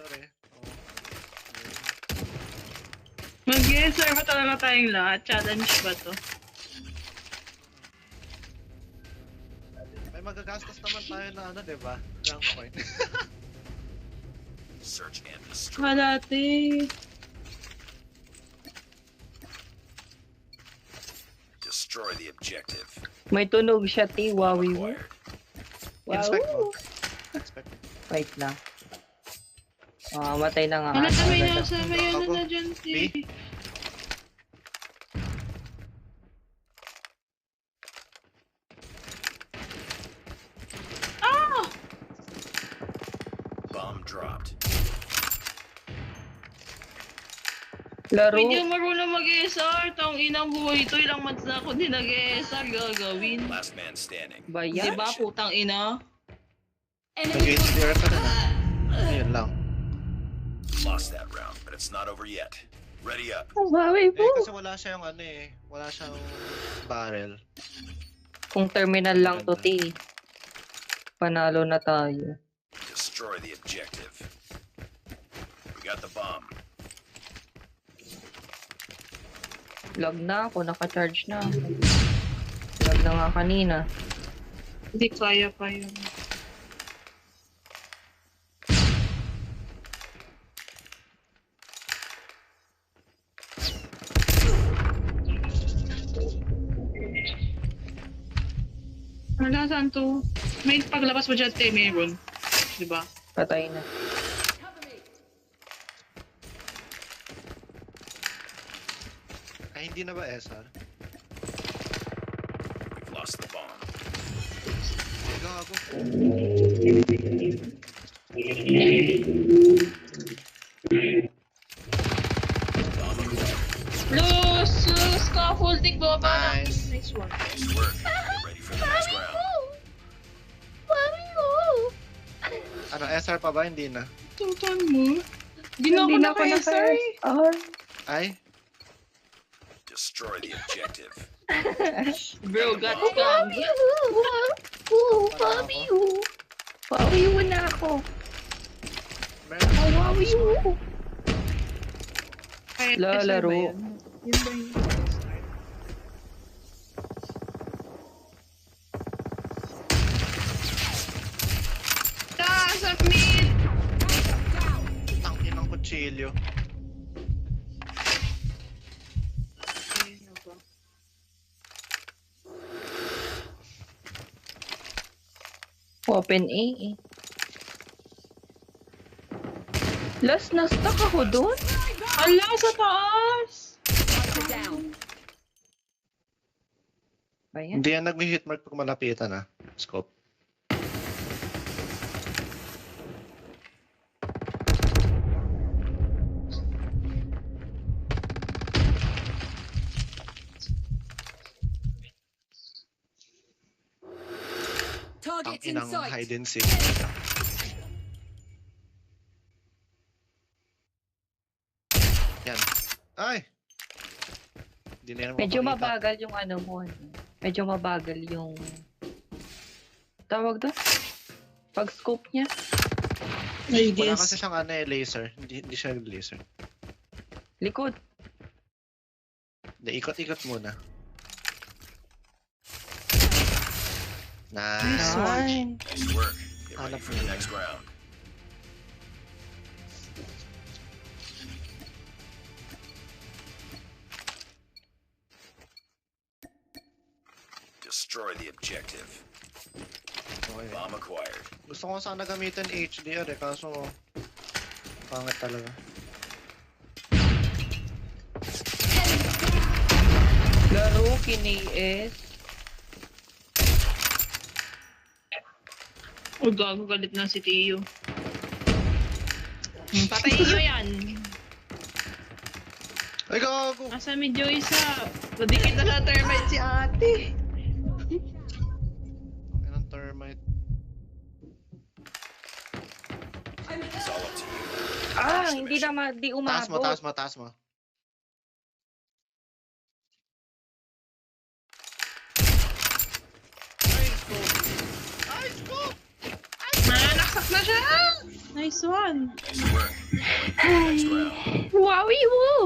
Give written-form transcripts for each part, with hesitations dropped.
Sorry. Oh. Mag-guesser ba talaga tayong lahat? Challenge ba to? May magagastos naman tayo na ano, di ba? Rank point. Search and destroy. Kalati. Destroy the objective. May tunog siya, T. Wowie. Acquired. Inspect mo. Wow. Inspect. Wait lang. Matay na nga. Wala na may Agad. nasa, may ano Ako. na dyan, B? si... Ah! Bomb dropped. Laro. Hindi ako marunong mag-ESR. Taong inang buhay ito. Ilang months na ako din nag-ESR gagawin. Last man standing. Ba Di yan? ba, putang ina? Nag-HDR ka na na. Ayun lang. Lost that round, but it's not over yet. Ready up. Wowie po. Kasi wala siyang ano eh. Wala siyang barrel. Kung terminal lang to, T. Panalo na tayo. Destroy the objective. We got the bomb. Lag na ako. Naka-charge na. Lag na nga kanina. Hindi kaya pa yun. Wala, saan to? May paglabas mo dyan, te, meron. Diba? Patay na. Ay, hindi na ba SR? We've lost the bomb. Ay, gago. Bomb acquired. Lose! Scaffolding, baba na. Nice. Nice one. Nice work. Get ready for the next round. Ano, SR pa ba? Hindi na. Tutan mo. Hindi na ako naka-SR eh. Ay? Destroy the objective. Bro, got scammed. Wowie na ako. Meron. Wowie. Kahit La, SR ba laro. yun? Yun ba yung SR? Sa mid! Ang inang kutsilyo. Open A eh. Last na-stuck ako doon. Ala, sa taas! Ba yan? Hindi yan nag-hitmark pag malapitan ah. Scope. Ang Targets in inang sight. hide and seek. Yan. Ay! Hindi na yan Medyo mapakita. mabagal yung ano mo. Medyo mabagal yung... Tawag doon? Pag scope niya. I Wala guess. kasi siyang ano eh, laser. Hindi siya laser. Likod. Hindi, ikot-ikot muna. Nice Nice. one. Nice work. Get ready Hanap for the next round. Destroy the objective. Okay. Bomb acquired. Gusto ko sana gamitin HDR eh, kaso pangit talaga. Laro, kini-S. Oh, gago, galit na si Tio. Patayin nyo yan. Ay, gago! Nasa medyo isa. Nadikit na sa termite si ate. Anong termite? It's all up to you. Ah, hindi na di Taas mo, umabot. taas mo, taas mo. Nice go! Nice go! Naksak na siya! Nice one. Nice work. Next round. Wowie woo!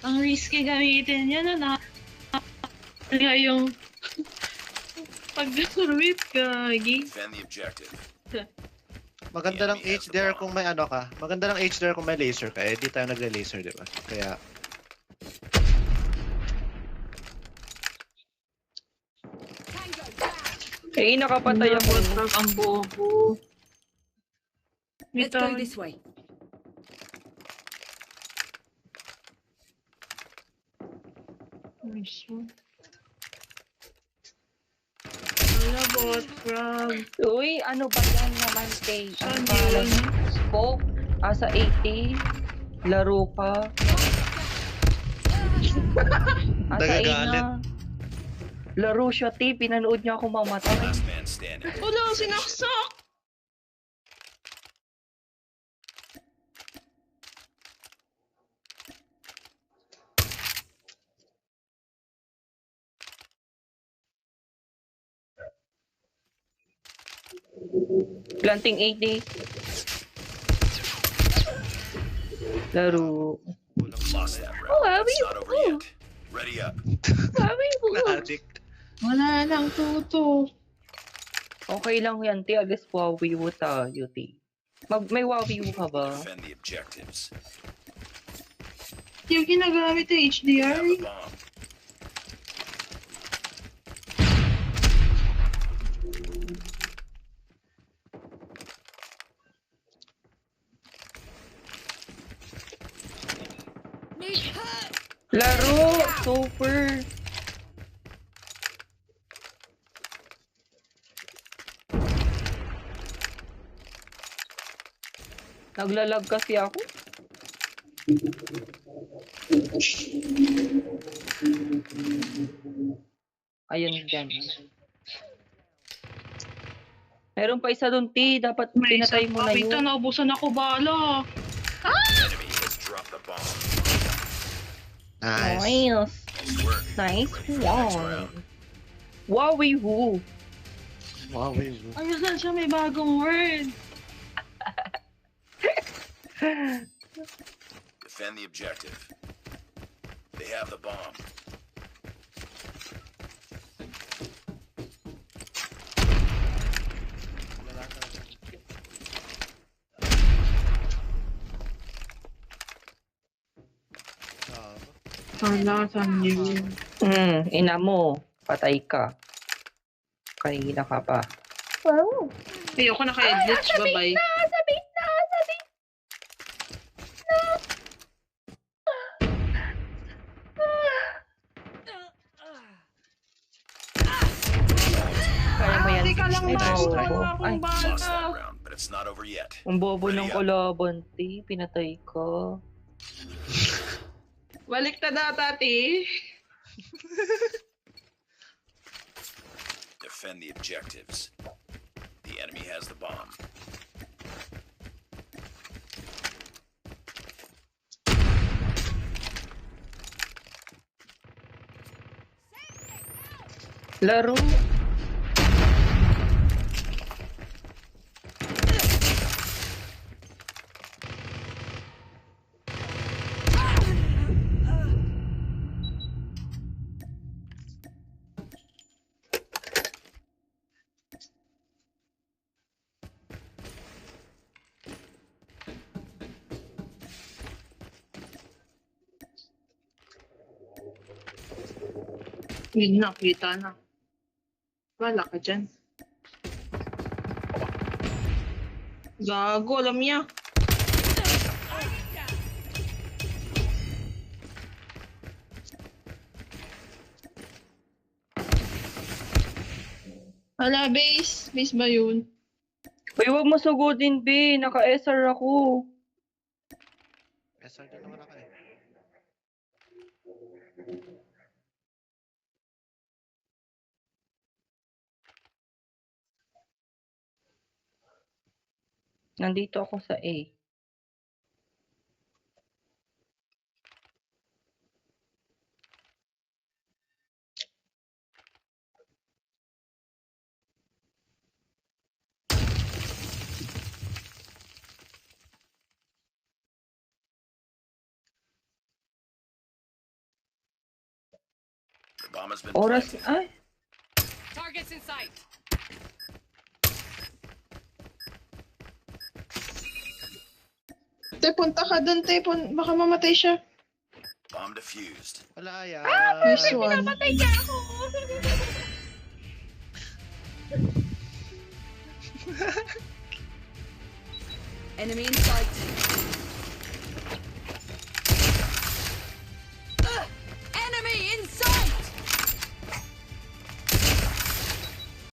Ang risky gamitin yan, na kaya yung pag-survip gagi. Defend the objective. Maganda lang HDR kung may ano ka. Maganda lang HDR kung may laser ka. Eh, di tayo nagle-laser, di ba? Kaya, Eh, nakapatay ako. Ang bobo. Let's Ito, go this way. nice one. Wala bot, frog. Uy, ano ba yan naman, Kay? Saan Ang pangalan? yun? Spoke? Sa 80? Laro ka? Sa Nagagalit. na. Laro siya, T. Pinanood niya ako mamatay. Last man standing. Wala, sinaksak! Planting 80. Laro. Lost that round. Oh, It's not over yet. Ready up. na-addict. Wala lang, tuto. Okay lang yan, T. Alis Huawei mo tayo, T. May Huawei mo ka ba? Defend the objectives. Yung ginagamit yung We HDR. have the bomb. Laro! Super! Naglalag kasi ako. Ayun dyan. Meron pa isa dun, T. Dapat May pinatay isang mo na kapita, yun. naubusan ako bala. Enemy has dropped the bomb. Nice. Nice. Nice work. Nice Ready for the next one. round. Wowie woo. Wow, wait. Ayun lang siya, may bagong word. Defend the objective. They have the bomb. Wala, saan yun? Ina mo. Patay ka. Kanina ka pa. Wow. Ayoko na kay Glitch, bye-bye. Sabit na! Kaya mo yan. Teka lang, Ay, Max. bobo. Wala Ay, akong Lost that bala. round, but it's not over yet. ang bobo ng Ready up. kalaban, T. Pinatay ka. Balik na dati. Defend the objectives. The enemy has the bomb. Laro. Yun na, kita na. Wala ka dyan. Gago, alam niya. Hala, base. Base ba yun? Uy, huwag mo sugodin, B. Naka-SR ako. SR din naman ako eh. Nandito ako sa A. Bomb has been Oras, planted. ay. Targets in sight. Te, punta ka dun, te. Baka mamatay siya. Bomb defused. Wala yan. Nice one. Patay niya ako. Enemy in sight.